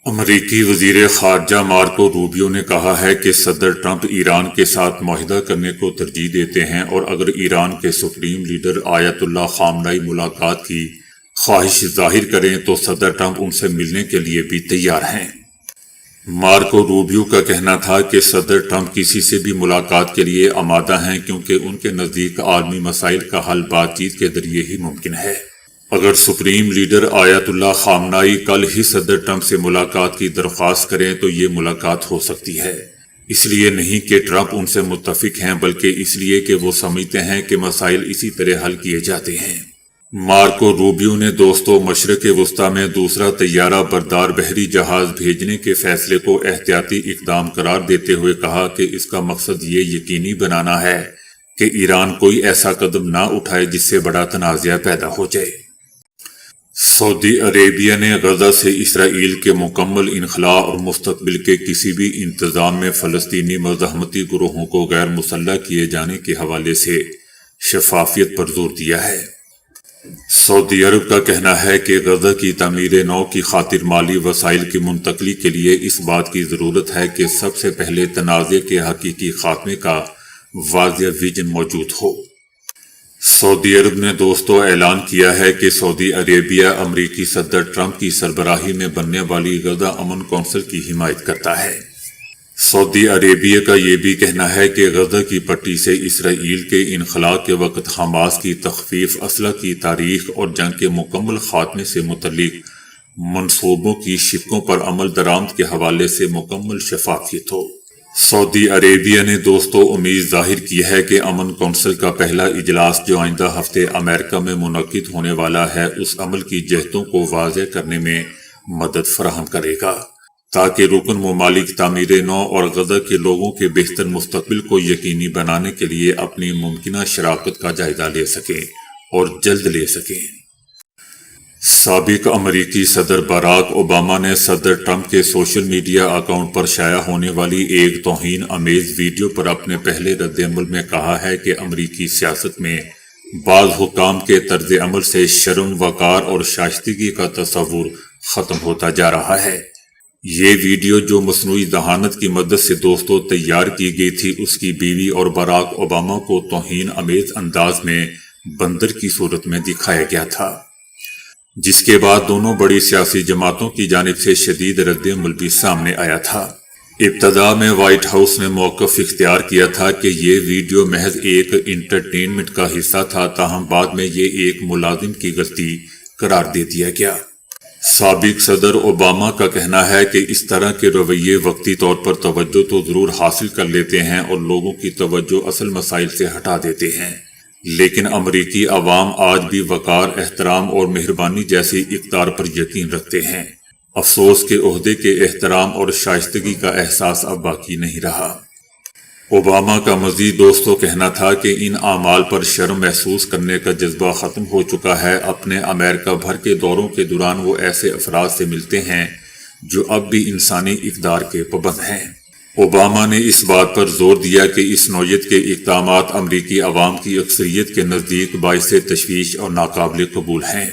امریکی وزیر خارجہ مارکو روبیو نے کہا ہے کہ صدر ٹرمپ ایران کے ساتھ معاہدہ کرنے کو ترجیح دیتے ہیں اور اگر ایران کے سپریم لیڈر آیت اللہ خامنئی ملاقات کی خواہش ظاہر کریں تو صدر ٹرمپ ان سے ملنے کے لیے بھی تیار ہیں۔ مارکو روبیو کا کہنا تھا کہ صدر ٹرمپ کسی سے بھی ملاقات کے لیے آمادہ ہیں کیونکہ ان کے نزدیک عالمی مسائل کا حل بات چیت کے ذریعے ہی ممکن ہے۔ اگر سپریم لیڈر آیت اللہ خامنئی کل ہی صدر ٹرمپ سے ملاقات کی درخواست کریں تو یہ ملاقات ہو سکتی ہے، اس لیے نہیں کہ ٹرمپ ان سے متفق ہیں بلکہ اس لیے کہ وہ سمجھتے ہیں کہ مسائل اسی طرح حل کیے جاتے ہیں۔ مارکو روبیو نے دوستو مشرق وسطی میں دوسرا طیارہ بردار بحری جہاز بھیجنے کے فیصلے کو احتیاطی اقدام قرار دیتے ہوئے کہا کہ اس کا مقصد یہ یقینی بنانا ہے کہ ایران کوئی ایسا قدم نہ اٹھائے جس سے بڑا تنازع پیدا ہو جائے۔ سعودی عربیہ نے غزہ سے اسرائیل کے مکمل انخلاء اور مستقبل کے کسی بھی انتظام میں فلسطینی مزاحمتی گروہوں کو غیر مسلح کیے جانے کے حوالے سے شفافیت پر زور دیا ہے۔ سعودی عرب کا کہنا ہے کہ غزہ کی تعمیر نو کی خاطر مالی وسائل کی منتقلی کے لیے اس بات کی ضرورت ہے کہ سب سے پہلے تنازع کے حقیقی خاتمے کا واضح ویژن موجود ہو۔ سعودی عرب نے دوستو اعلان کیا ہے کہ سعودی عربیہ امریکی صدر ٹرمپ کی سربراہی میں بننے والی غزہ امن کونسل کی حمایت کرتا ہے۔ سعودی عربیہ کا یہ بھی کہنا ہے کہ غزہ کی پٹی سے اسرائیل کے انخلاء کے وقت حماس کی تخفیف، اسلحہ کی تاریخ اور جنگ کے مکمل خاتمے سے متعلق منصوبوں کی شقوں پر عمل درآمد کے حوالے سے مکمل شفافیت ہو۔ سعودی عربیہ نے دوستو امید ظاہر کی ہے کہ امن کونسل کا پہلا اجلاس جو آئندہ ہفتے امریکہ میں منعقد ہونے والا ہے اس عمل کی جہتوں کو واضح کرنے میں مدد فراہم کرے گا تاکہ رکن ممالک تعمیر نو اور غزہ کے لوگوں کے بہتر مستقبل کو یقینی بنانے کے لیے اپنی ممکنہ شراکت کا جائزہ لے سکیں اور جلد لے سکیں۔ سابق امریکی صدر باراک اوباما نے صدر ٹرمپ کے سوشل میڈیا اکاؤنٹ پر شائع ہونے والی ایک توہین آمیز ویڈیو پر اپنے پہلے رد عمل میں کہا ہے کہ امریکی سیاست میں بعض حکام کے طرز عمل سے شرم، وقار اور شائستگی کا تصور ختم ہوتا جا رہا ہے۔ یہ ویڈیو جو مصنوعی ذہانت کی مدد سے دوستوں تیار کی گئی تھی اس کی بیوی اور باراک اوباما کو توہین آمیز انداز میں بندر کی صورت میں دکھایا گیا تھا، جس کے بعد دونوں بڑی سیاسی جماعتوں کی جانب سے شدید رد عمل بھی سامنے آیا تھا۔ ابتدا میں وائٹ ہاؤس نے موقف اختیار کیا تھا کہ یہ ویڈیو محض ایک انٹرٹینمنٹ کا حصہ تھا، تاہم بعد میں یہ ایک ملازم کی غلطی قرار دے دیا گیا۔ سابق صدر اوباما کا کہنا ہے کہ اس طرح کے رویے وقتی طور پر توجہ تو ضرور حاصل کر لیتے ہیں اور لوگوں کی توجہ اصل مسائل سے ہٹا دیتے ہیں، لیکن امریکی عوام آج بھی وقار، احترام اور مہربانی جیسی اقدار پر یقین رکھتے ہیں۔ افسوس کہ عہدے کے احترام اور شائستگی کا احساس اب باقی نہیں رہا۔ اوباما کا مزید دوستوں کہنا تھا کہ ان اعمال پر شرم محسوس کرنے کا جذبہ ختم ہو چکا ہے۔ اپنے امریکہ بھر کے دوروں کے دوران وہ ایسے افراد سے ملتے ہیں جو اب بھی انسانی اقدار کے پابند ہیں۔ اوباما نے اس بات پر زور دیا کہ اس نوعیت کے اقدامات امریکی عوام کی اکثریت کے نزدیک باعث تشویش اور ناقابل قبول ہیں۔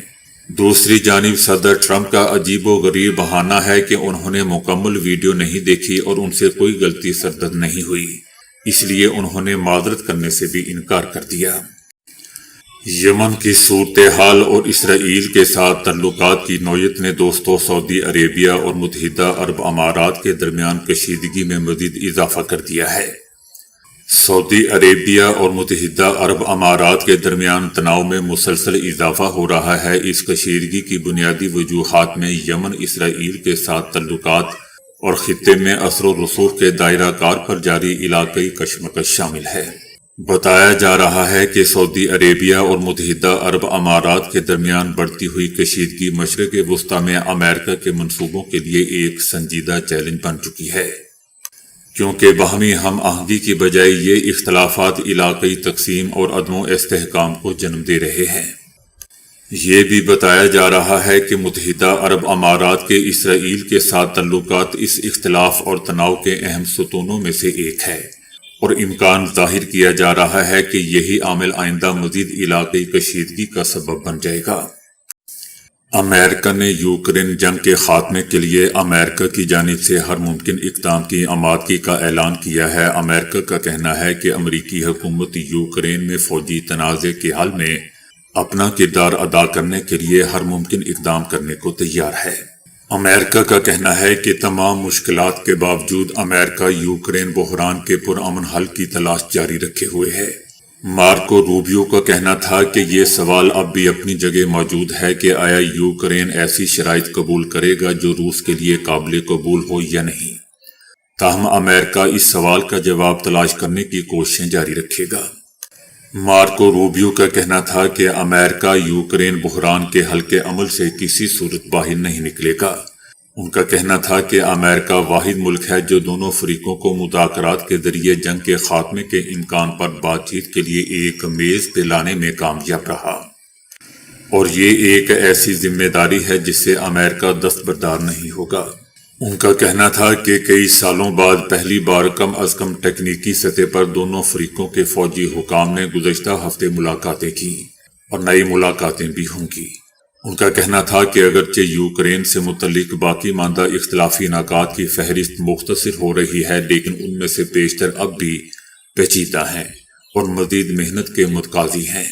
دوسری جانب صدر ٹرمپ کا عجیب و غریب بہانہ ہے کہ انہوں نے مکمل ویڈیو نہیں دیکھی اور ان سے کوئی غلطی سرزد نہیں ہوئی، اس لیے انہوں نے معذرت کرنے سے بھی انکار کر دیا۔ یمن کی صورتحال اور اسرائیل کے ساتھ تعلقات کی نوعیت نے دوستوں سعودی عربیہ اور متحدہ عرب امارات کے درمیان کشیدگی میں مزید اضافہ کر دیا ہے۔ سعودی عربیہ اور متحدہ عرب امارات کے درمیان تناؤ میں مسلسل اضافہ ہو رہا ہے۔ اس کشیدگی کی بنیادی وجوہات میں یمن، اسرائیل کے ساتھ تعلقات اور خطے میں اثر و رسوخ کے دائرہ کار پر جاری علاقائی کشمکش شامل ہے۔ بتایا جا رہا ہے کہ سعودی عربیہ اور متحدہ عرب امارات کے درمیان بڑھتی ہوئی کشیدگی مشرق وسطی میں امریکہ کے منصوبوں کے لیے ایک سنجیدہ چیلنج بن چکی ہے، کیونکہ باہمی ہم آہنگی کی بجائے یہ اختلافات علاقائی تقسیم اور عدم و استحکام کو جنم دے رہے ہیں۔ یہ بھی بتایا جا رہا ہے کہ متحدہ عرب امارات کے اسرائیل کے ساتھ تعلقات اس اختلاف اور تناؤ کے اہم ستونوں میں سے ایک ہے، اور امکان ظاہر کیا جا رہا ہے کہ یہی عامل آئندہ مزید علاقائی کشیدگی کا سبب بن جائے گا۔ امریکہ نے یوکرین جنگ کے خاتمے کے لیے امریکہ کی جانب سے ہر ممکن اقدام کی آمادگی کا اعلان کیا ہے۔ امریکہ کا کہنا ہے کہ امریکی حکومت یوکرین میں فوجی تنازع کے حل میں اپنا کردار ادا کرنے کے لیے ہر ممکن اقدام کرنے کو تیار ہے۔ امریکہ کا کہنا ہے کہ تمام مشکلات کے باوجود امریکہ یوکرین بحران کے پرامن حل کی تلاش جاری رکھے ہوئے ہے۔ مارکو روبیو کا کہنا تھا کہ یہ سوال اب بھی اپنی جگہ موجود ہے کہ آیا یوکرین ایسی شرائط قبول کرے گا جو روس کے لیے قابل قبول ہو یا نہیں۔ تاہم امریکہ اس سوال کا جواب تلاش کرنے کی کوششیں جاری رکھے گا۔ مارکو روبیو کا کہنا تھا کہ امریکہ یوکرین بحران کے حل کے عمل سے کسی صورت باہر نہیں نکلے گا۔ ان کا کہنا تھا کہ امریکہ واحد ملک ہے جو دونوں فریقوں کو مذاکرات کے ذریعے جنگ کے خاتمے کے امکان پر بات چیت کے لیے ایک میز پہ لانے میں کامیاب رہا، اور یہ ایک ایسی ذمہ داری ہے جس سے امریکہ دستبردار نہیں ہوگا۔ ان کا کہنا تھا کہ کئی سالوں بعد پہلی بار کم از کم تکنیکی سطح پر دونوں فریقوں کے فوجی حکام نے گزشتہ ہفتے ملاقاتیں کی اور نئی ملاقاتیں بھی ہوں گی۔ ان کا کہنا تھا کہ اگرچہ یوکرین سے متعلق باقی ماندہ اختلافی نکات کی فہرست مختصر ہو رہی ہے، لیکن ان میں سے بیشتر اب بھی پیچیدہ ہیں اور مزید محنت کے متقاضی ہیں۔